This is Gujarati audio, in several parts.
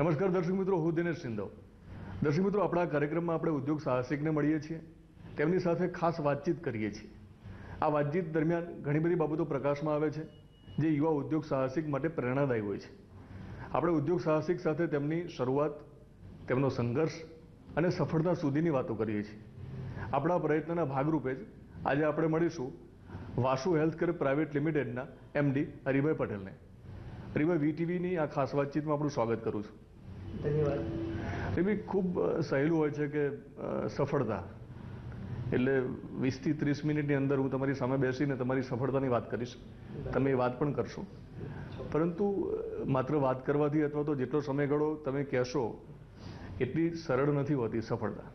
નમસ્કાર દર્શક મિત્રો, હું દિનેશ સિંધવ. દર્શક મિત્રો, આપણા કાર્યક્રમમાં આપણે ઉદ્યોગ સાહસિકને મળીએ છીએ, તેમની સાથે ખાસ વાતચીત કરીએ છીએ. આ વાતચીત દરમિયાન ઘણી બધી બાબતો પ્રકાશમાં આવે છે જે યુવા ઉદ્યોગ સાહસિક માટે પ્રેરણાદાયી હોય છે. આપણે ઉદ્યોગ સાહસિક સાથે તેમની શરૂઆત, તેમનો સંઘર્ષ અને સફળતા સુધીની વાતો કરીએ છીએ. આપણા પ્રયત્નના ભાગરૂપે જ આજે આપણે મળીશું વાસુ હેલ્થકેર પ્રાઇવેટ લિમિટેડના એમડી હરિભાઈ પટેલને. હરિભાઈ, વીટીવીની આ ખાસ વાતચીતમાં આપણું સ્વાગત કરું છું. ધન્યવાદ. હરિભાઈ, ખૂબ સહેલું હોય છે કે સફળતા એટલે 20 થી 30 મિનિટની અંદર હું તમારી સામે બેસીને તમારી સફળતાની વાત કરીશ, તમે એ વાત પણ કરશો. પરંતુ માત્ર વાત કરવાથી અથવા તો જેટલો સમયગાળો તમે કહેશો એટલી સરળ નથી હોતી સફળતા.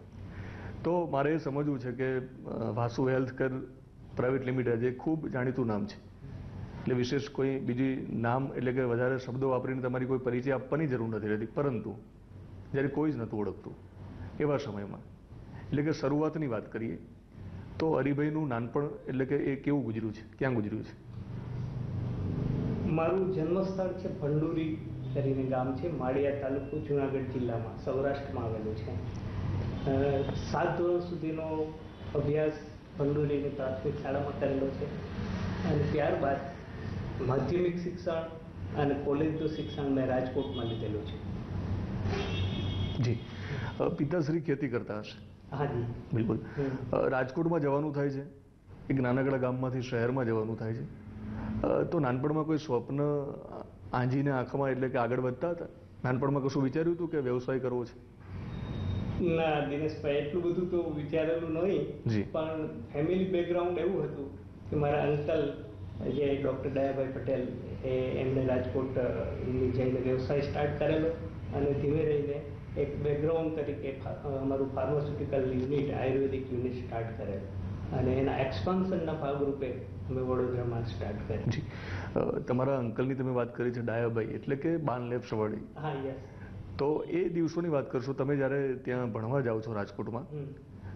તો મારે એ સમજવું છે કે વાસુ હેલ્થકેર પ્રાઇવેટ લિમિટેડ જે ખૂબ જાણીતું નામ છે, એટલે વિશેષ કોઈ બીજી નામ એટલે કે વધારે શબ્દો વાપરીને તમારી કોઈ પરિચય આપવાની જરૂર નથી રહેતી. પરંતુ જ્યારે કોઈ જ નહોતું ઓળખતું એવા સમયમાં, એટલે કે શરૂઆતની વાત કરીએ તો હરિભાઈનું નાનપણ એટલે કે એ કેવું ગુજર્યું છે, ક્યાં ગુજર્યું છે? મારું જન્મસ્થળ છે ભંડુરી કરીને ગામ છે, માળિયા તાલુકો, જુનાગઢ જિલ્લામાં, સૌરાષ્ટ્રમાં આવેલું છે. 7 ધોરણ સુધીનો અભ્યાસ ભંડુરીની પ્રાથમિક શાળામાં કરેલો છે અને ત્યારબાદ માધ્યમિક શિક્ષણ અને કોલેજનું શિક્ષણ મેં રાજકોટમાં લીધેલું છે. જી, પિતાશ્રી ખેતી કરતા હશે? હાજી, બિલકુલ. રાજકોટમાં જવાનું થાય છે, એક નાનકડા ગામમાંથી શહેરમાં જવાનું થાય છે, તો નાનપણમાં કોઈ સ્વપ્ન આંજીને આંખમાં એટલે કે આગળ વધતા હતા? નાનપણમાં કશું વિચાર્યું હતું કે વ્યવસાય કરવો છે? ના દિનેશભાઈ, એટલું બધું તો વિચારેલું નહીં, પણ ફેમિલી બેકગ્રાઉન્ડ એવું હતું કે મારા અંકલ જે ડૉક્ટર દયાભાઈ પટેલ એમણે રાજકોટની જઈને વ્યવસાય સ્ટાર્ટ કરેલો અને ધીમે રહીને એક બેકગ્રાઉન્ડ તરીકે અમારું ફાર્માસ્યુટિકલ યુનિટ, આયુર્વેદિક યુનિટ સ્ટાર્ટ કરેલ અને એના એક્સપાન્શનના ભાગરૂપે અમે વડોદરામાં સ્ટાર્ટ કરી. જી, તમારા અંકલની તમે વાત કરી છે ડાયાભાઈ, એટલે કે બાન લેબ્સ વડી. હા, યસ. તો એ દિવસોની વાત કરશો, તમે જ્યારે ત્યાં ભણવા જાઓ છો રાજકોટમાં,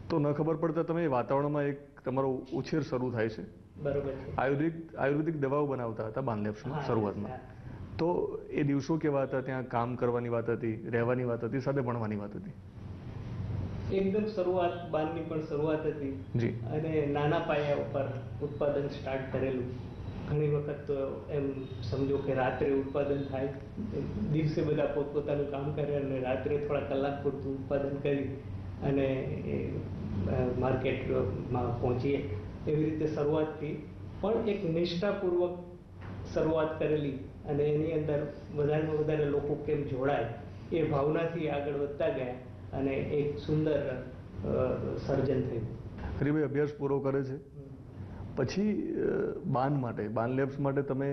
તો ન ખબર પડતા તમે વાતાવરણમાં એક તમારો ઉછેર શરૂ થાય છે. બરોબર છે. આયુર્વેદિક દવાઓ બનાવતા હતા બાન લેબ્સમાં શરૂઆતમાં. તો એ દિવસો કેવા હતા? ત્યાં કામ કરવાની વાત હતી, રહેવાની વાત હતી, સાથે ભણવાની વાત હતી? એકદમ શરૂઆત, બારની પણ શરૂઆત હતી જી. અને નાના પાયા ઉપર ઉત્પાદન સ્ટાર્ટ કરેલું. ઘણી વખત તો એમ સમજો કે રાત્રે ઉત્પાદન થાય, દિવસે બધા પોતપોતાનું કામ કરે અને રાત્રે થોડા કલાક પૂરતું ઉત્પાદન કરી અને માર્કેટમાં પહોંચીએ. એવી રીતે શરૂઆતથી પણ એક નિષ્ઠાપૂર્વક શરૂઆત કરેલી અને એની અંદર વધારેમાં વધારે લોકો કેમ જોડાય એ ભાવનાથી આગળ વધતા ગયા અને એક સુંદર સર્જન થયું. હરિભાઈ અભ્યાસ પૂરો કરે છે પછી બાન લેબ્સ માટે તમે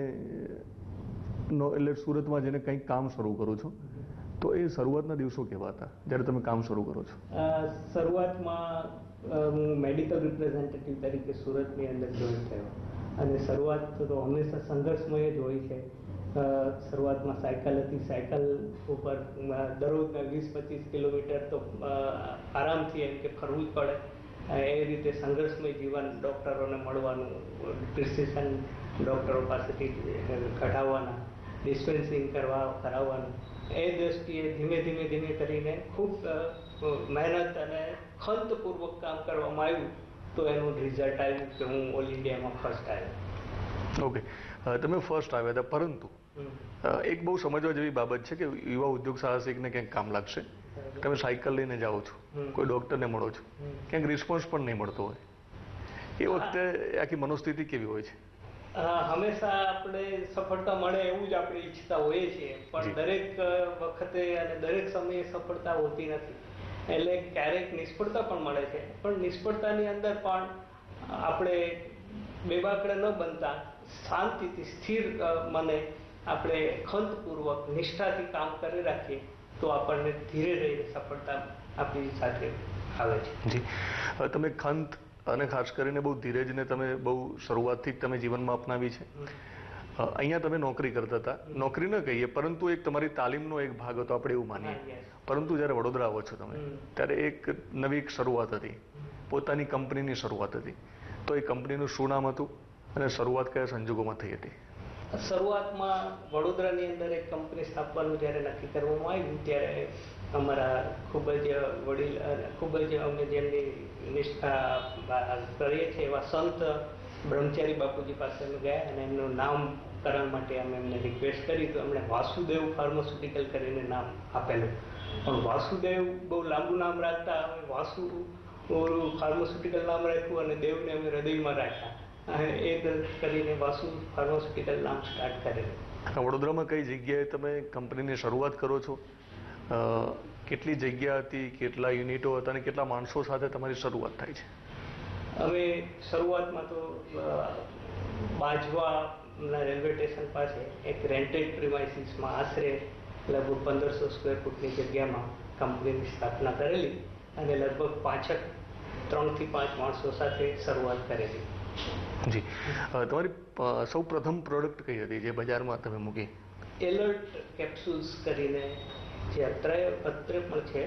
એટલે સુરતમાં જઈને કંઈક કામ શરૂ કરો છો, તો એ શરૂઆતના દિવસો કેવા હતા જ્યારે તમે કામ શરૂ કરો છો? શરૂઆતમાં હું મેડિકલ રિપ્રેઝેન્ટેટિવ તરીકે સુરતની અંદર જોઈન થયો અને શરૂઆત તો હંમેશા સંઘર્ષમય જ હોય છે. શરૂઆતમાં સાયકલ હતી, સાયકલ ઉપર દરરોજના 20-25 કિલોમીટર તો આરામથી એમ કે ફરવું જ પડે. એ રીતે સંઘર્ષમય જીવન, ડૉક્ટરોને મળવાનું, પ્રિસ્ક્રિપ્શન ડૉક્ટરો પાસેથી કઢાવવાના, ડિસ્પેન્સિંગ કરાવવાનું, એ દ્રષ્ટિએ ધીમે કરીને ખૂબ મહેનત અને ખંતપૂર્વક કામ કરવામાં આવ્યું તો એનું રિઝલ્ટ આવ્યું કે હું ઓલ ઇન્ડિયામાં ફર્સ્ટ આવ્યો. ઓકે, તમે ફર્સ્ટ આવ્યા હતા, પરંતુ એક બહુ સમજવા જેવી બાબત છે કે યુવા ઉદ્યોગ સાહસિકને ક્યાંક કામ લાગશે. તમે સાયકલ લઈને જાઓ છો, કોઈ ડૉક્ટરને મળો છો, ક્યાંક રિસ્પોન્સ પણ નહીં મળતો હોય, એ વખતે આખી મનોસ્થિતિ કેવી હોય છે? હંમેશા આપણે સફળતા મળે એવું જ આપણે ઈચ્છતા હોઈએ છીએ, પણ દરેક વખતે અને દરેક સમયે સફળતા હોતી નથી. એટલે ક્યારેક નિષ્ફળતા પણ મળે છે, પણ નિષ્ફળતાની અંદર પણ આપણે બેબાકડા ન બનતા શાંતિથી સ્થિર મને આપણે ખંતપૂર્વક નિષ્ઠાથી કામ કરી રાખીએ તો આપણને ધીરે રહીને સફળતા આપણી સાથે આવે છે. જી, તમે ખંત અને ખાસ કરીને બહુ ધીરજને તમે બહુ શરૂઆતથી જ તમે જીવનમાં અપનાવી છે. અહીંયા તમે નોકરી કરતા હતા, નોકરી ન કહીએ પરંતુ એક તમારી તાલીમનો એક ભાગ હતો, આપણે એવું માનીએ. પરંતુ જ્યારે વડોદરા આવો છો તમે, ત્યારે એક નવી શરૂઆત હતી, પોતાની કંપનીની શરૂઆત હતી. તો એ કંપનીનું શું નામ હતું અને શરૂઆત કયા સંજોગોમાં થઈ હતી? શરૂઆતમાં વડોદરાની અંદર એક કંપની સ્થાપવાનું જ્યારે નક્કી કરવામાં આવ્યું ત્યારે અમારા ખૂબ જ વડીલ અને ખૂબ જ અમે જેમની નિષ્ઠા કરીએ છીએ એવા સંત બ્રહ્મચારી બાપુજી પાસે અમે ગયા અને એમનું નામકરણ માટે અમે એમને રિક્વેસ્ટ કરી તો એમણે વાસુદેવ ફાર્માસ્યુટિકલ કરીને નામ આપેલું. પણ વાસુદેવ બહુ લાંબુ નામ રાખતા અમે વાસુ ફાર્માસ્યુટિકલ નામ રાખ્યું અને દેવને અમે હૃદયમાં રાખ્યા એ કરીને વાસુ ફાર્માસ્યુટિકલ નામ સ્ટાર્ટ કરેલું. વડોદરામાં કઈ જગ્યાએ તમે કંપનીની શરૂઆત કરો છો? કેટલી જગ્યા હતી, કેટલા યુનિટો હતા અને કેટલા માણસો સાથે તમારી શરૂઆત થાય છે? અમે શરૂઆતમાં તો બાજવાના રેલવે સ્ટેશન પાસે એક રેન્ટેડ પ્રિમાઇસીસમાં આશરે લગભગ 1500 સ્ક્વેર ફૂટની જગ્યામાં કંપનીની સ્થાપના કરેલી અને લગભગ 3 થી 5 માણસો સાથે શરૂઆત કરેલી. જી, તમારી સૌ પ્રથમ પ્રોડક્ટ કઈ હતી જે બજારમાં તમે મૂકી? એલર્ટ કેપ્સ્યુલ્સ કરીને જે અત્રે પણ છે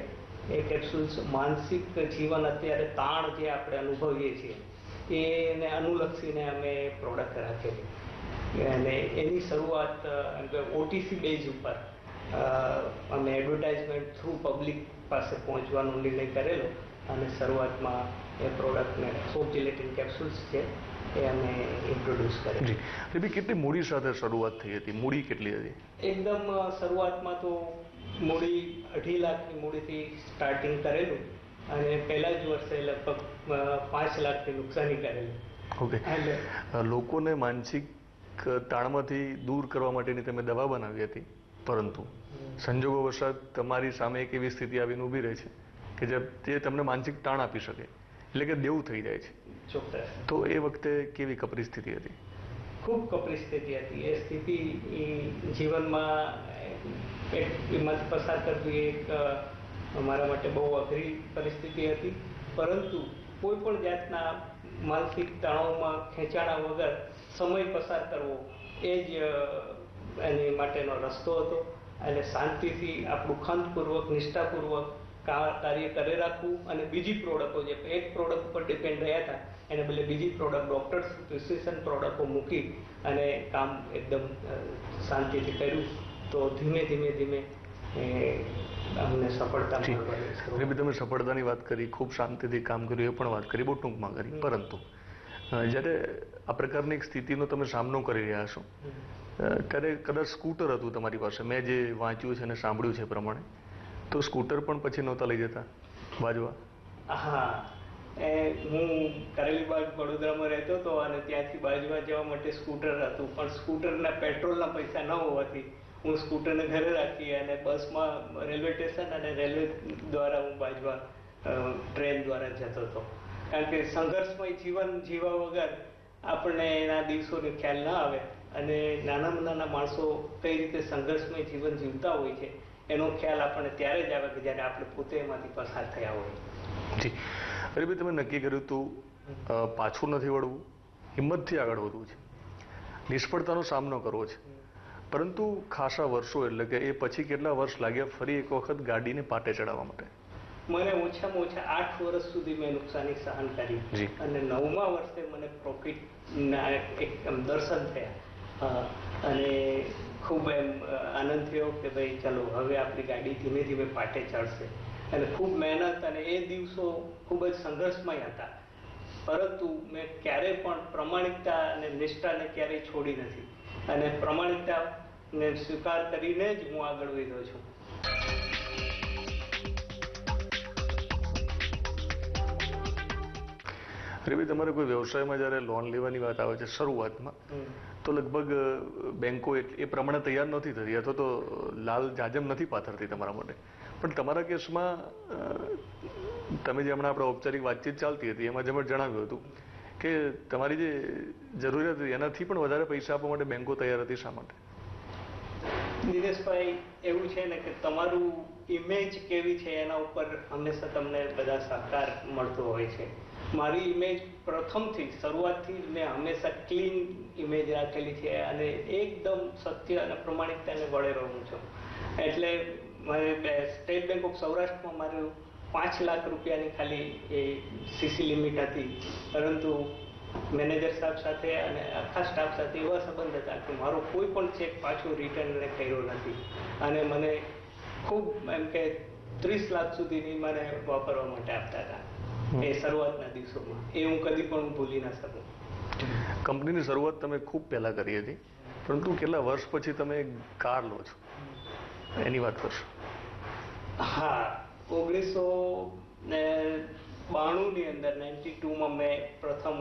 એ કેપ્સ્યુલ્સ માનસિક જીવન અત્યારે તાણ જે આપણે અનુભવીએ છીએ એને અનુલક્ષીને અમે પ્રોડક્ટ રાખેલી અને એની શરૂઆત ઓટીસી બેઝ ઉપર અમે એડવર્ટાઇઝમેન્ટ થ્રુ પબ્લિક પાસે પહોંચવાનો નિર્ણય કરેલો અને શરૂઆતમાં એ પ્રોડક્ટને સોપ જિલેટિન કેપ્સ્યુલ્સ છે એ અમે ઇન્ટ્રોડ્યુસ કરેલી. બી કેટલી મૂડી સાથે શરૂઆત થઈ હતી? મૂડી કેટલી હતી? એકદમ શરૂઆતમાં તો મૂડી 2.5 લાખની મૂડીથી સ્ટાર્ટિંગ કરેલું અને પહેલા જ વર્ષે લગભગ 5 લાખની નુકસાની કરેલી. ઓકે. લોકોને માનસિક તાણમાંથી દૂર કરવા માટેની તમે દવા બનાવી હતી, પરંતુ સંજોગો વસાત તમારી સામે એક એવી સ્થિતિ આવીને ઊભી રહે છે કે જે તમને માનસિક તાણ આપી શકે, એટલે કે દેવું થઈ જાય છે. ચોક્કસ. તો એ વખતે કેવી કપરી સ્થિતિ હતી? ખૂબ કપરી સ્થિતિ હતી. એ સ્થિતિ જીવનમાં એમાંથી પસાર કરવી એક અમારા માટે બહુ અઘરી પરિસ્થિતિ હતી, પરંતુ કોઈ પણ જાતના માનસિક તણાવમાં ખેંચાણા વગર સમય પસાર કરવો એ જ એની માટેનો રસ્તો હતો. એટલે શાંતિથી આપણું ખંતપૂર્વક નિષ્ઠાપૂર્વક કાર્ય કરી રાખવું અને બીજી પ્રોડક્ટો જે એક પ્રોડક્ટ ઉપર ડિપેન્ડ રહ્યા હતા એને બદલે બીજી પ્રોડક્ટ ડૉક્ટર્સ પ્રિસ્ક્રિપ્શન પ્રોડક્ટો મૂકી અને કામ એકદમ શાંતિથી કર્યું તો ધીમે ધીમે અમને સફળતા મળવાની. તમે સફળતાની વાત કરી, ખૂબ શાંતિથી કામ કર્યું એ પણ વાત કરી, બહુ ટૂંકમાં કરી, પરંતુ જ્યારે આ પ્રકારની એક સ્થિતિનો તમે સામનો કરી રહ્યા છો ત્યારે કદાચ સ્કૂટર હતું તમારી પાસે, મેં જે વાંચ્યું છે અને સાંભળ્યું છે પ્રમાણે, તો સ્કૂટર પણ પછી નહોતા લઈ જતા બાજવા? હા, હું કરેલીબાગ વડોદરામાં રહેતો હતો અને ત્યાંથી બાજવા જવા માટે સ્કૂટર હતું, પણ સ્કૂટરના પેટ્રોલના પૈસા ન હોવાથી હું સ્કૂટરને ઘરે રાખી અને બસમાં રેલવે સ્ટેશન અને રેલવે દ્વારા હું બાજવા ટ્રેન દ્વારા જતો હતો. કારણ કે સંઘર્ષમય જીવન જીવવા વગર આપણને એના દિવસોનો ખ્યાલ ના આવે અને નાનામાં નાના માણસો કઈ રીતે સંઘર્ષમય જીવન જીવતા હોય છે એનો ખ્યાલ આપણને ત્યારે જ આવે કે જ્યારે આપણે પોતે એમાંથી પસાર થયા હોય. જી, અરે ભાઈ, તમે નક્કી કર્યું હતું પાછું નથી વળવું, હિંમતથી આગળ વધવું છે, નિષ્ફળતાનો સામનો કરવો છે, પરંતુ ખાસા વર્ષો એટલે કે એ પછી કેટલા વર્ષ લાગ્યા ફરી એક વખત ગાડીને પાટે ચડાવવા માટે? મને ઓછામાં ઓછા 8 વર્ષ સુધી મેં નુકસાની સહન કરી અને 9મા વર્ષે મને પ્રોફિટના એક દર્શન થયા અને ખૂબ એમ આનંદ થયો કે ભાઈ ચાલો હવે આપણી ગાડી ધીમે ધીમે પાટે ચડશે. અને ખૂબ મહેનત અને એ દિવસો ખૂબ જ સંઘર્ષમય હતા, પરંતુ મેં ક્યારેય પણ પ્રમાણિકતા અને નિષ્ઠાને ક્યારેય છોડી નથી અને પ્રમાણિકતાને સ્વીકાર કરીને જ હું આગળ વધ્યો છું. ભાઈ, તમારે કોઈ વ્યવસાયમાં જ્યારે લોન લેવાની વાત આવે છે શરૂઆતમાં, તો લગભગ બેંકો એ પ્રમાણે તૈયાર નથી થતી અથવા તો લાલ જાજમ નથી પાથરતી તમારા માટે. પણ તમારા કેસમાં તમે જે હમણાં આપણે ઔપચારિક વાતચીત ચાલતી હતી એમાં જેમ જણાવ્યું હતું કે તમારી જે જરૂરિયાત હતી એનાથી પણ વધારે પૈસા આપવા માટે બેંકો તૈયાર હતી. શા માટે? દિનેશભાઈ, એવું છે ને કે તમારું ઇમેજ કેવી છે એના ઉપર હંમેશા તમને બધા સહકાર મળતો હોય છે. મારી ઇમેજ પ્રથમથી શરૂઆતથી જ મેં હંમેશા ક્લીન ઇમેજ રાખેલી છે અને એકદમ સત્ય અને પ્રમાણિકતાને વળે રહું છું. એટલે મારે સ્ટેટ બેંક ઓફ સૌરાષ્ટ્રમાં મારું 5 લાખ રૂપિયાની ખાલી એ સીસી લિમિટ હતી, પરંતુ મેનેજર સાહેબ સાથે અને આખા સ્ટાફ સાથે એવા સંબંધ હતા કે મારો કોઈ પણ ચેક પાછો રિટર્ન કર્યો નથી અને મને ખૂબ એમ કે 30 લાખ સુધીની મને વાપરવા માટે આપતા હતા એ શરૂઆતના દિવસોમાં. એ હું કદી પણ ભૂલી ના શકું. કંપનીની શરૂઆત તમે ખૂબ પહેલાં કરી હતી, પરંતુ કેટલા વર્ષ પછી તમે કાર લો છો એની વાત કરશો? હા, 1992ની અંદર 92માં મેં પ્રથમ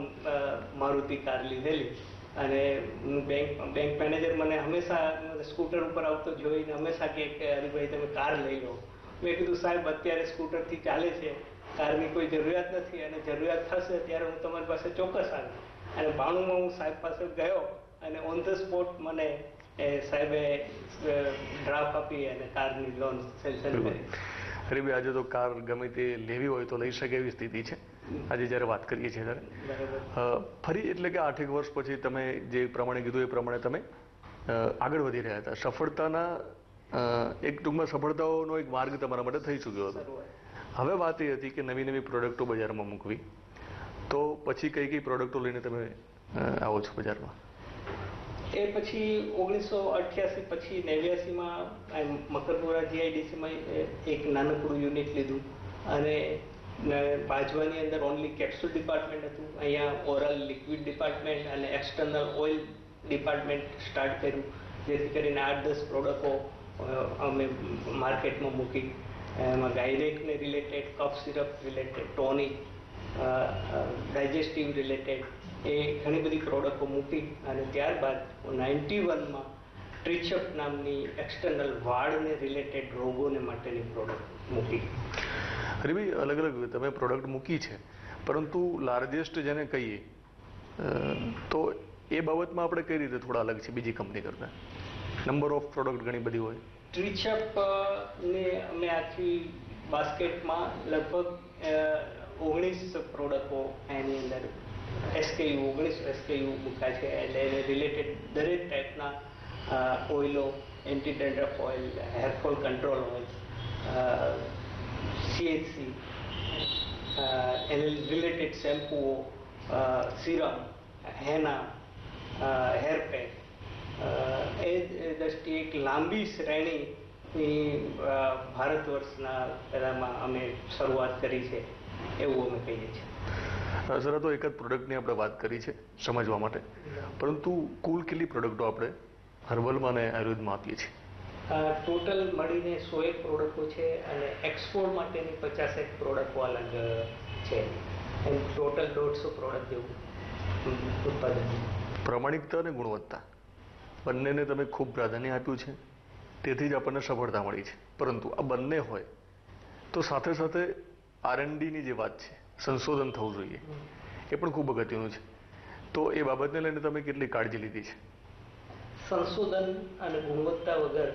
મારુતિ કાર લીધેલી અને બેંક મેનેજર મને હંમેશા સ્કૂટર ઉપર આવતો જોઈને હંમેશા કહે કે હરિભાઈ તમે કાર લઈ લો. મેં કીધું સાહેબ અત્યારે સ્કૂટરથી ચાલે છે, કારની કોઈ જરૂરિયાત નથી અને જરૂરિયાત થશે ત્યારે હું તમારી પાસે ચોક્કસ આવીશ. અને 92માં હું સાહેબ પાસે ગયો અને ઓન ધ સ્પોટ મને સાહેબે ડ્રાફ્ટ આપી અને કારની લોન સેન્કશન કરી. હરીભાઈ, આજે તો કાર ગમે તે લેવી હોય તો લઈ શકે એવી સ્થિતિ છે આજે જ્યારે વાત કરીએ છીએ ત્યારે. ફરી એટલે કે 8 વર્ષ પછી તમે જે પ્રમાણે કીધું એ પ્રમાણે તમે આગળ વધી રહ્યા હતા. સફળતાના એક ટૂંકમાં સફળતાઓનો એક માર્ગ તમારા માટે થઈ ચૂક્યો હતો. હવે વાત એ હતી કે નવી નવી પ્રોડક્ટો બજારમાં મૂકવી. તો પછી કઈ કઈ પ્રોડક્ટો લઈને તમે આવો છો બજારમાં? એ પછી 1988 પછી 89માં મકરપુરા જીઆઈડીસીમાં એક નાનકડું યુનિટ લીધું અને બાજવાની અંદર ઓનલી કેપ્સ્યુલ ડિપાર્ટમેન્ટ હતું. અહીંયા ઓરલ લિક્વિડ ડિપાર્ટમેન્ટ અને એક્સટર્નલ ઓઇલ ડિપાર્ટમેન્ટ સ્ટાર્ટ કર્યું, જેથી કરીને 8-10 પ્રોડક્ટો અમે માર્કેટમાં મૂકી. એમાં ગાયનેકને related, cough syrup related, tonic, digestive related એ ઘણી બધી પ્રોડક્ટો મૂકી અને ત્યારબાદ 91માં ટ્રીચઅપ નામની એક્સટર્નલ વાળને રિલેટેડ રોગોને માટેની પ્રોડક્ટ મૂકી. હરીભાઈ, અલગ અલગ તમે પ્રોડક્ટ મૂકી છે, પરંતુ લાર્જેસ્ટ જેને કહીએ તો એ બાબતમાં આપણે કઈ રીતે થોડા અલગ છે બીજી કંપની કરતાં? નંબર ઓફ પ્રોડક્ટ ઘણી બધી હોય. ટ્રીચઅપ ને અમે આખી બાસ્કેટમાં લગભગ 19 પ્રોડક્ટો એની અંદર SKU 19 SKU મૂક્યા છે. એટલે એને રિલેટેડ દરેક ટાઈપના ઓઇલો, anti dandruff oil, hair fall control oil, CHC, એને રિલેટેડ શેમ્પૂઓ, સિરમ, હેના, હેરપેક, એ દ્રષ્ટિએ એક લાંબી શ્રેણીની ભારત વર્ષના પહેલામાં અમે શરૂઆત કરી છે એવું અમે કહીએ છીએ. સર, તો એક જ પ્રોડક્ટની આપણે વાત કરી છે સમજવા માટે, પરંતુ કુલ કેટલી પ્રોડક્ટો આપણે હર્બલમાં અને આયુર્વેદમાં આપીએ છીએ? ટોટલ મળીને 101 પ્રોડક્ટો છે અને એક્સપોર્ટ માટેની 50 પ્રોડક્ટો અલગ છે. એમ ટોટલ 150 પ્રોડક્ટ જેવું ઉત્પાદન. પ્રમાણિકતા અને ગુણવત્તા બંનેને તમે ખૂબ પ્રાધાન્ય આપ્યું છે, તેથી જ આપણને સફળતા મળી છે. પરંતુ આ બંને હોય તો સાથે સાથે R&Dની જે વાત છે, સંશોધન થવું જોઈએ, એ પણ ખૂબ અગત્યનું છે. તો એ બાબતને લઈને તમે કેટલી કાળજી લીધી છે? સંશોધન અને ગુણવત્તા વગર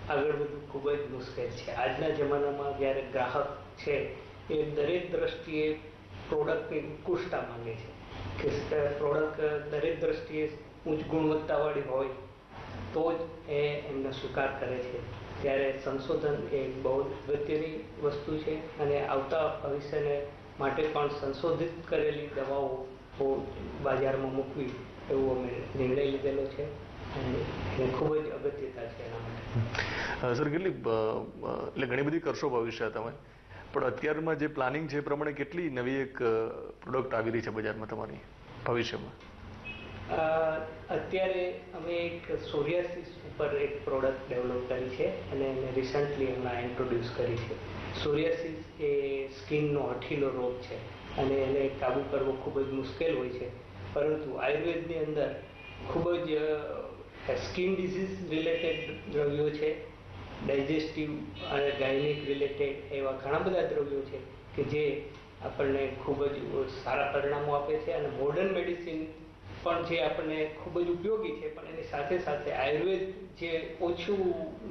આગળ વધવું ખૂબ જ મુશ્કેલ છે. આજના જમાનામાં જ્યારે ગ્રાહક છે એ દરેક દ્રષ્ટિએ પ્રોડક્ટની ઉત્કૃષ્ટતા માંગે છે કે પ્રોડક્ટ દરેક દ્રષ્ટિએ ઉચ્ચ ગુણવત્તાવાળી હોય તો જ એ એમનો સ્વીકાર કરે છે. ત્યારે સંશોધન એ બહુ અગત્યની વસ્તુ છે અને આવતા ભવિષ્યને માટે પણ સંશોધિત કરેલી દવાઓ બજારમાં મૂકવી એવો અમે નિર્ણય લીધેલો છે અને એ ખૂબ જ અગત્યતા છે એના માટે. સર, કેટલી એટલે ઘણી બધી કરશો ભવિષ્ય તમે, પણ અત્યારમાં જે પ્લાનિંગ છે એ પ્રમાણે કેટલી નવી એક પ્રોડક્ટ આવી રહી છે બજારમાં તમારી ભવિષ્યમાં? અત્યારે અમે એક સોરિયાસિસ ઉપર એક પ્રોડક્ટ ડેવલપ કરી છે અને એને રિસન્ટલી હમણાં ઇન્ટ્રોડ્યુસ કરી છે. સોરિયાસિસ એ સ્કિનનો હઠીલો રોગ છે અને એને કાબૂ કરવો ખૂબ જ મુશ્કેલ હોય છે, પરંતુ આયુર્વેદની અંદર ખૂબ જ સ્કિન ડિઝીઝ રિલેટેડ દ્રવ્યો છે, ડાયજેસ્ટિવ અને ગાયનિક રિલેટેડ એવા ઘણા બધા દ્રવ્યો છે કે જે આપણને ખૂબ જ સારા પરિણામો આપે છે અને મોડર્ન મેડિસિન પણ જે આપણને ખૂબ જ ઉપયોગી છે, પણ એની સાથે સાથે આયુર્વેદ જે ઓછું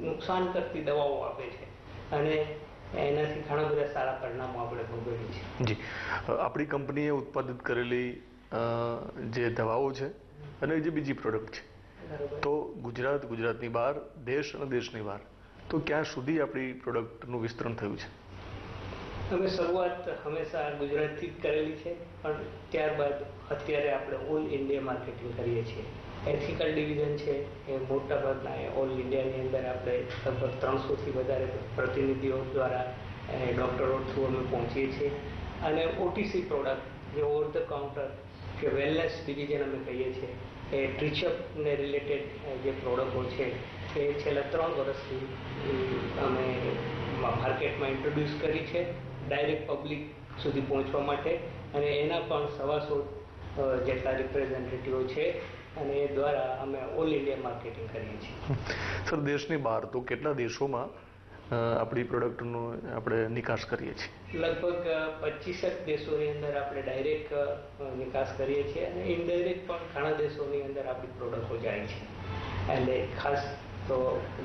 નુકસાન કરતી દવાઓ આપે છે અને એનાથી ઘણા બધા સારા પરિણામો આપણે ભોગવીએ છીએ. જી, આપણી કંપનીએ ઉત્પાદિત કરેલી જે દવાઓ છે અને જે બીજી પ્રોડક્ટ છે, તો ગુજરાતની બહાર, દેશ અને દેશની બહાર, તો ક્યાં સુધી આપણી પ્રોડક્ટનું વિસ્તરણ થયું છે? અમે શરૂઆત હંમેશા ગુજરાતથી જ કરેલી છે, પણ ત્યારબાદ અત્યારે આપણે ઓલ ઇન્ડિયા માર્કેટિંગ કરીએ છીએ. એથિકલ ડિવિઝન છે એ મોટાભાગના ઓલ ઇન્ડિયાની અંદર આપણે લગભગ 300થી વધારે પ્રતિનિધિઓ દ્વારા ડૉક્ટરો થ્રુ અમે પહોંચીએ છીએ. અને ઓટીસી પ્રોડક્ટ જે ઓવર ધ કાઉન્ટર કે વેલનેસ ડિવિઝન અમે કહીએ છીએ, એ ટ્રીચઅપને રિલેટેડ જે પ્રોડક્ટો છે એ છેલ્લા 3 વર્ષથી અમે માર્કેટમાં ઇન્ટ્રોડ્યુસ કરી છે ડાયરેક્ટ પબ્લિક સુધી પહોંચવા માટે. અને એના પણ 125 જેટલા રિપ્રેઝેન્ટેટિવો છે અને એ દ્વારા અમે ઓલ ઇન્ડિયા માર્કેટિંગ કરીએ છીએ. સર, દેશની બહાર તો કેટલા દેશોમાં આપણી પ્રોડક્ટનો આપણે નિકાસ કરીએ છીએ? લગભગ 25 દેશોની અંદર આપણે ડાયરેક્ટ નિકાસ કરીએ છીએ અને ઇનડાયરેક્ટ પણ ઘણા દેશોની અંદર આપણી પ્રોડક્ટો જાય છે. એટલે ખાસ તો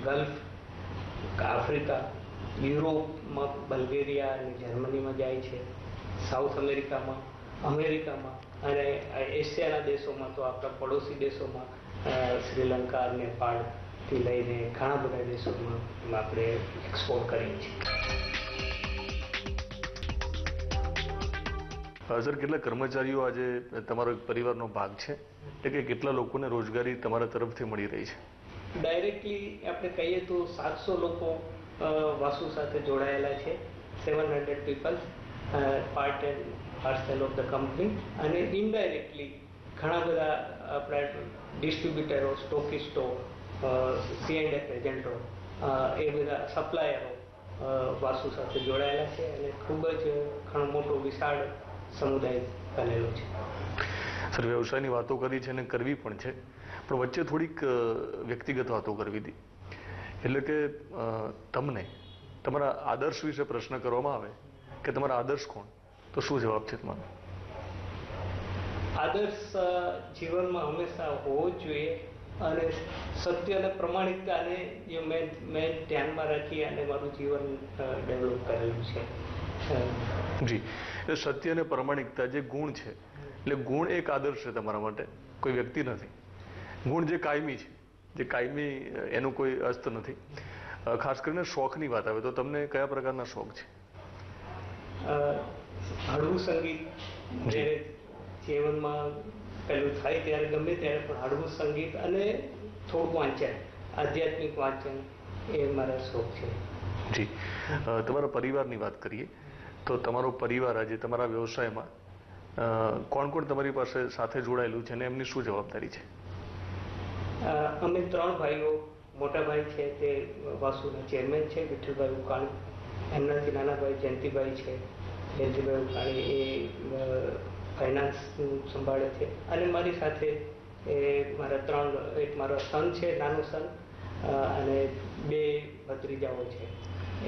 ગલ્ફ, આફ્રિકા, યુરોપમાં બલ્ગેરિયા અને જર્મનીમાં જાય છે, સાઉથ અમેરિકામાં અને એશિયાના દેશોમાં તો આપણા પડોશી દેશોમાં શ્રીલંકા, નેપાળથી લઈને ઘણા બધા દેશોમાં આપણે એક્સપોર્ટ કરીએ છીએ. સર, કેટલા કર્મચારીઓ આજે તમારો એક પરિવારનો ભાગ છે, એટલે કે કેટલા લોકોને રોજગારી તમારા તરફથી મળી રહી છે? ડાયરેક્ટલી આપણે કહીએ તો 700 લોકો વાસુ સાથે જોડાયેલા છે, 700 people part and parcel of the company. અને ઇનડાયરેક્ટલી ઘણા બધા આપણા ડિસ્ટ્રીબ્યુટરો, સ્ટોકિસ્ટો, C&F એજન્ટો, એ બધા સપ્લાયરો વાસુ સાથે જોડાયેલા છે અને ખૂબ જ ઘણો મોટો વિશાળ સમુદાય બનેલો છે. સર, વ્યવસાયની વાતો કરી છે અને કરવી પણ છે, પણ વચ્ચે થોડીક વ્યક્તિગત વાતો કરવી હતી. એટલે કે તમને તમારા આદર્શ વિશે પ્રશ્ન કરવામાં આવે કે તમારા આદર્શ કોણ, તો શું જવાબ છે તમારો? આદર્શ જીવનમાં હંમેશા હોવો જ જોઈએ અને સત્ય અને પ્રમાણિકતાને જે મેં ધ્યાનમાં રાખી અને મારું જીવન ડેવલપ કરેલું છે. જી, એટલે સત્ય અને પ્રમાણિકતા જે ગુણ છે, એટલે ગુણ એક આદર્શ છે તમારા માટે, કોઈ વ્યક્તિ નથી. ગુણ જે કાયમી છે, જે કાયમી એનું કોઈ અસ્ત નથી. ખાસ કરીને શોખની વાત આવે તો તમને કયા પ્રકારના શોખ છે? હળવું સંગીત, જ્યારે જીવનમાં પેલું થાય ત્યારે ગમે ત્યારે પણ હળવું સંગીત અને થોડું વાંચન, આધ્યાત્મિક વાંચન, એ મારા શોખ છે. જી, તમારા પરિવારની વાત કરીએ તો તમારો પરિવાર આજે તમારા વ્યવસાયમાં કોણ કોણ તમારી પાસે સાથે જોડાયેલું છે અને એમની શું જવાબદારી છે? અમે 3 ભાઈઓ. મોટા ભાઈ છે તે વાસુના ચેરમેન છે, વિઠ્ઠલભાઈ ઉકાણી. એમનાથી નાના ભાઈ જયંતિભાઈ છે. જયંતિભાઈ ઉકાણી એ ફાઇનાન્સનું સંભાળે છે. અને મારી સાથે મારા એક મારો સન છે, નાનો સન, અને 2 ભત્રીજાઓ છે.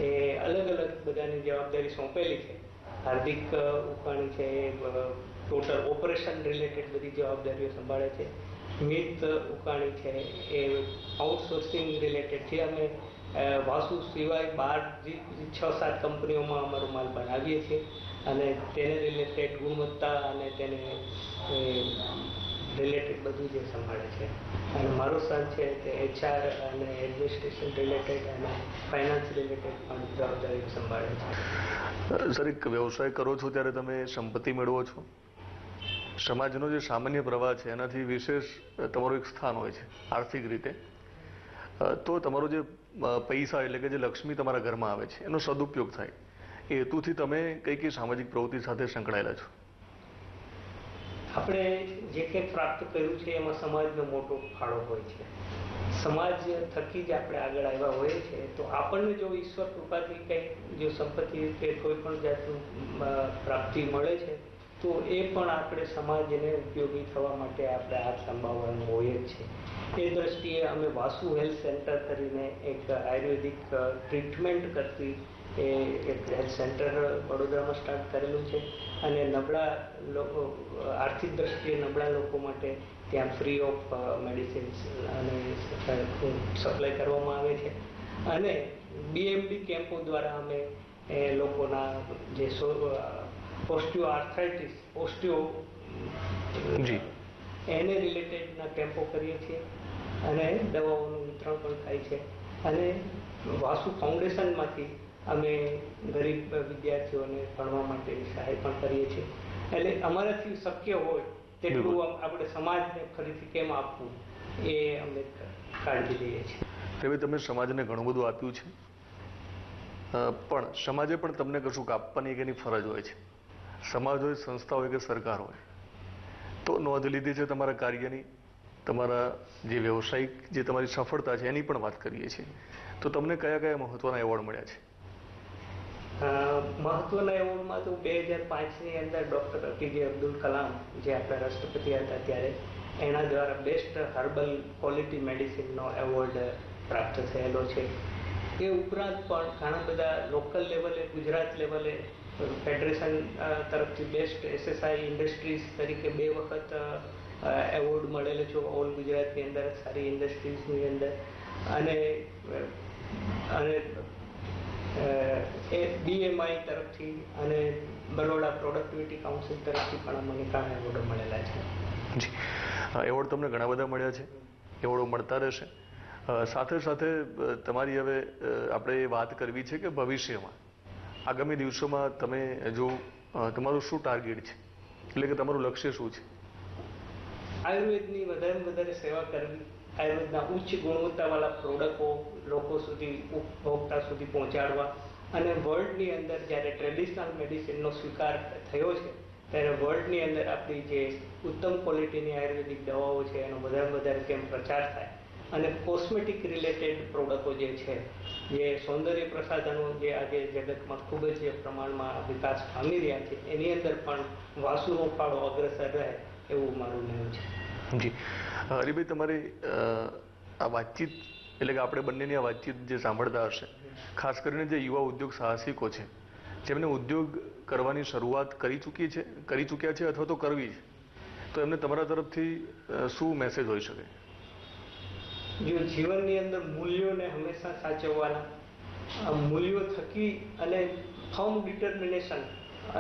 એ અલગ અલગ બધાની જવાબદારી સોંપેલી છે. હાર્દિક ઉકાણી છે એ ટોટલ ઓપરેશન રિલેટેડ બધી જવાબદારીઓ સંભાળે છે. મિત ઉકાણી છે એ આઉટસોર્સિંગ રિલેટેડ છે. અમે વાસુ સિવાય 6-7 કંપનીઓમાં અમારો માલ બનાવીએ છીએ અને તેને રિલેટેડ ગુણવત્તા અને તેને રિલેટેડ બધું જે સંભાળે છે. અને મારો સન છે તે HR અને એડમિનિસ્ટ્રેશન રિલેટેડ અને ફાઇનાન્સ રિલેટેડ પણ જવાબદારી સંભાળે છે. સર, એક વ્યવસાય કરો છો ત્યારે તમે સંપત્તિ મેળવો છો. સમાજનો જે સામાન્ય પ્રવાહ છે એનાથી વિશેષ તમારું એક સ્થાન હોય છે આર્થિક રીતે. તો તમારો જે પૈસા એટલે કે જે લક્ષ્મી તમારા ઘરમાં આવે છે એનો સદુપયોગ થાય એ હેતુથી તમે કઈ કઈ સામાજિક પ્રવૃત્તિ સાથે સંકળાયેલા છો? આપણે જે કંઈ પ્રાપ્ત કર્યું છે એમાં સમાજનો મોટો ફાળો હોય છે. સમાજ થકી જ આપણે આગળ આવ્યા હોઈએ છીએ. તો આપણને જો ઈશ્વર કૃપાથી કંઈક જો સંપત્તિ કે કોઈ પણ જાતનું પ્રાપ્તિ મળે છે તો એ પણ આપણે સમાજને ઉપયોગી થવા માટે આપણે હાથ સંભાળવાનું હોય જ છે. એ દ્રષ્ટિએ અમે વાસુ હેલ્થ સેન્ટર કરીને એક આયુર્વેદિક ટ્રીટમેન્ટ કરતી એક હેલ્થ સેન્ટર વડોદરામાં સ્ટાર્ટ કરેલું છે. અને નબળા લોકો, આર્થિક દ્રષ્ટિએ નબળા લોકો માટે ત્યાં ફ્રી ઓફ મેડિસિન્સ અને સપ્લાય કરવામાં આવે છે. અને BMD કેમ્પો દ્વારા અમે લોકોના જે ઓસ્ટિયો આર્થરાઇટિસ, એને રિલેટેડના કેમ્પો કરીએ છીએ અને દવાઓનું વિતરણ પણ થાય છે. અને વાસુ ફાઉન્ડેશનમાંથી અમે ગરીબ વિદ્યાર્થીઓને ભણવા માટેની સહાય પણ કરીએ છીએ. એટલે અમારાથી શક્ય હોય તેટલું આપણે સમાજને ફરીથી કેમ આપવું એ અમે કાળજી લઈએ છીએ. હવે તમે સમાજને ઘણું બધું આપ્યું છે, પણ સમાજે પણ તમને કશું આપવાની એક એની ફરજ હોય છે. સમાજ હોય, સંસ્થા હોય કે સરકાર હોય, તો નોંધ લીધી છે તમારા કાર્યની, તમારા જે વ્યવસાયિક જે તમારી સફળતા છે એની પણ વાત કરીએ છીએ. તો તમને કયા કયા મહત્વના એવોર્ડ મળ્યા છે? મહત્વના એવોર્ડમાં તો 2005ની અંદર ડૉક્ટર APJ અબ્દુલ કલામ, જે આપણા રાષ્ટ્રપતિ હતા ત્યારે, એના દ્વારા બેસ્ટ હર્બલ ક્વોલિટી મેડિસિનનો એવોર્ડ પ્રાપ્ત થયેલો છે. એ ઉપરાંત પણ ઘણા બધા લોકલ લેવલે, ગુજરાત લેવલે ફેડરેશન તરફથી બેસ્ટ SSI ઇન્ડસ્ટ્રીઝ તરીકે 2 વખત એવોર્ડ મળેલો છે ઓલ ગુજરાતની અંદર, સારી ઇન્ડસ્ટ્રીઝની અંદર. અને એ BMI તરફથી અને બરોડા પ્રોડક્ટિવિટી કાઉન્સિલ તરફથી પણ અમને ઘણા એવોર્ડો મળેલા છે. જી, એવોર્ડ તમને ઘણા બધા મળ્યા છે, એવોર્ડો મળતા રહેશે. સાથે સાથે તમારી હવે આપણે વાત કરવી છે કે ભવિષ્યમાં, આગામી દિવસોમાં તમે હજુ તમારું શું ટાર્ગેટ છે, એટલે કે તમારું લક્ષ્ય શું છે? આયુર્વેદની વધારેમાં વધારે સેવા કરવી, આયુર્વેદના ઉચ્ચ ગુણવત્તાવાળા પ્રોડક્ટો લોકો સુધી, ઉપભોક્તા સુધી પહોંચાડવા, અને વર્લ્ડની અંદર જ્યારે ટ્રેડિશનલ મેડિસિનનો સ્વીકાર થયો છે ત્યારે વર્લ્ડની અંદર આપણી જે ઉત્તમ ક્વોલિટીની આયુર્વેદિક દવાઓ છે એનો વધારે વધારે કેમ પ્રચાર થાય, અને કોસ્મેટિક રિલેટેડ પ્રોડક્ટો જે છે, જે સૌંદર્ય પ્રસાધનો જે આજે જગતમાં ખૂબ જ પ્રમાણમાં વિકાસ પામી રહ્યા છે, એની અંદર પણ વાસુનો ફાળો અગ્રસર રહે એવું મારું માનવું છે. જી, હરિભાઈ, તમારી આ વાતચીત, એટલે કે આપણે બંનેની આ વાતચીત જે સાંભળતા હશે, ખાસ કરીને જે યુવા ઉદ્યોગ સાહસિકો છે, જેમને ઉદ્યોગ કરવાની શરૂઆત કરી ચૂક્યા છે અથવા તો કરવી છે, તો એમને તમારા તરફથી શું મેસેજ હોઈ શકે? જો જીવનની અંદર મૂલ્યોને હંમેશા સાચવવાના, મૂલ્યો થકી અને ફર્મ ડિટર્મિનેશન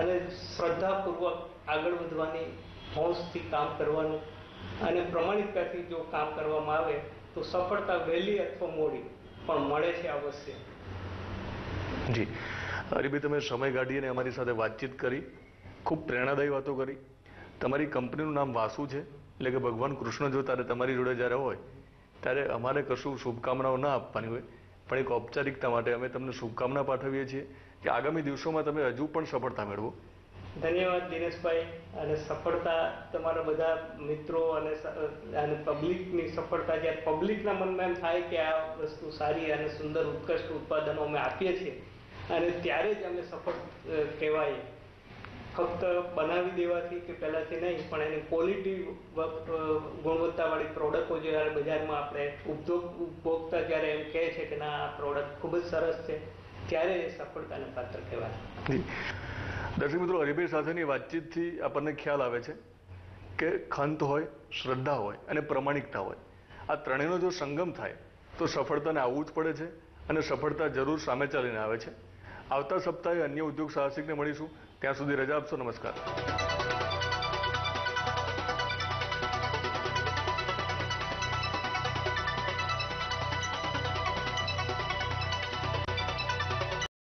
અને શ્રદ્ધાપૂર્વક આગળ વધવાની, હોંશથી કામ કરવાનું, અને પ્રમાણિકતાથી જો કામ કરવામાં આવે તો સફળતા વહેલી અથવા મોડી પણ મળે છે અવશ્ય. જી, હરિભાઈ, તમે સમય કાઢીને અમારી સાથે વાતચીત કરી, ખૂબ પ્રેરણાદાયી વાતો કરી. તમારી કંપનીનું નામ વાસુ છે, એટલે કે ભગવાન કૃષ્ણ જો તારે તમારી જોડે જ્યારે હોય ત્યારે અમારે કશું શુભકામનાઓ ના આપવાની હોય, પણ એક ઔપચારિકતા માટે અમે તમને શુભકામના પાઠવીએ છીએ કે આગામી દિવસોમાં તમે હજુ પણ સફળતા મેળવો. ધન્યવાદ દિનેશભાઈ. અને સફળતા તમારા બધા મિત્રો અને પબ્લિકની સફળતા, જ્યારે પબ્લિકના મનમાં એમ થાય કે આ વસ્તુ સારી અને સુંદર ઉત્કૃષ્ટ ઉત્પાદનો અમે આપીએ છીએ, અને ત્યારે જ અમે સફળ કહેવાય. ફક્ત બનાવી દેવાથી કે પહેલાંથી નહીં, પણ એની ક્વોલિટી, ગુણવત્તાવાળી પ્રોડક્ટો જ્યારે બજારમાં આપણે ઉપભોક્તા જ્યારે એમ કહે છે કે ના આ પ્રોડક્ટ ખૂબ જ સરસ છે, ત્યારે એ સફળતાને પાત્ર કહેવાય. દર્શક મિત્રો, હરિભાઈ સાથેની વાતચીતથી આપણને ખ્યાલ આવે છે કે ખંત હોય, શ્રદ્ધા હોય અને પ્રમાણિકતા હોય, આ ત્રણેયનો જો સંગમ થાય તો સફળતાને આવવું જ પડે છે, અને સફળતા જરૂર સામે ચાલીને આવે છે. આવતા સપ્તાહે અન્ય ઉદ્યોગ સાહસિકને મળીશું. ત્યાં સુધી રજા આપશો. નમસ્કાર.